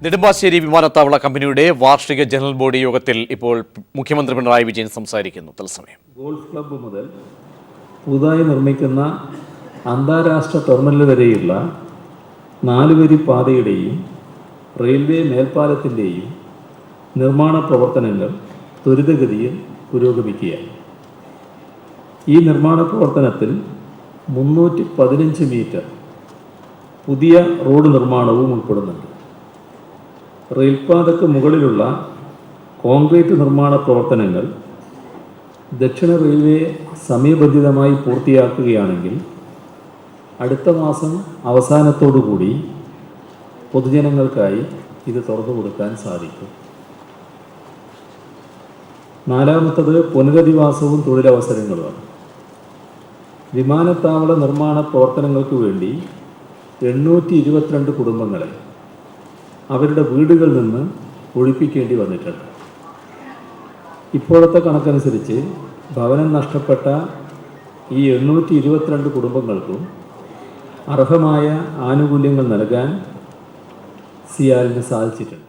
നെടുമ്പാശ്ശേരി വിമാനത്താവള കമ്പനിയുടെ വാർഷിക ജനറൽ ബോഡി യോഗത്തിൽ ഇപ്പോൾ മുഖ്യമന്ത്രി പിണറായി വിജയൻ സംസാരിക്കുന്നു. തത്സമയം ഗോൾഫ് ക്ലബ്ബ് മുതൽ പുതുതായി നിർമ്മിക്കുന്ന അന്താരാഷ്ട്ര ടെർമിനൽ വരെയുള്ള 4 വരി പാതയുടെയും റെയിൽവേ മേൽപ്പാലത്തിൻ്റെയും നിർമ്മാണ പ്രവർത്തനങ്ങൾ ത്വരിതഗതിയിൽ പുരോഗമിക്കുകയാണ്. ഈ നിർമ്മാണ പ്രവർത്തനത്തിൽ 315 മീറ്റർ പുതിയ റോഡ് നിർമ്മാണവും ഉൾപ്പെടുന്നുണ്ട്. റെയിൽപാതയ്ക്ക് മുകളിലുള്ള കോൺക്രീറ്റ് നിർമ്മാണ പ്രവർത്തനങ്ങൾ ദക്ഷിണ റെയിൽവേ സമയബന്ധിതമായി പൂർത്തിയാക്കുകയാണെങ്കിൽ അടുത്ത മാസം അവസാനത്തോടുകൂടി പൊതുജനങ്ങൾക്കായി ഇത് തുറന്നു കൊടുക്കാൻ സാധിക്കും. 4-ാമത്തത് പുനരധിവാസവും തൊഴിലവസരങ്ങളുമാണ്. വിമാനത്താവള നിർമ്മാണ പ്രവർത്തനങ്ങൾക്ക് വേണ്ടി 822 കുടുംബങ്ങളെ അവരുടെ വീടുകളിൽ നിന്ന് ഒഴിപ്പിക്കേണ്ടി വന്നിട്ടുണ്ട്. ഇപ്പോഴത്തെ കണക്കനുസരിച്ച് ഭവനം നഷ്ടപ്പെട്ട ഈ 822 കുടുംബങ്ങൾക്കും അർഹമായ ആനുകൂല്യങ്ങൾ നൽകാൻ സിയാലിന് സാധിച്ചിട്ടുണ്ട്.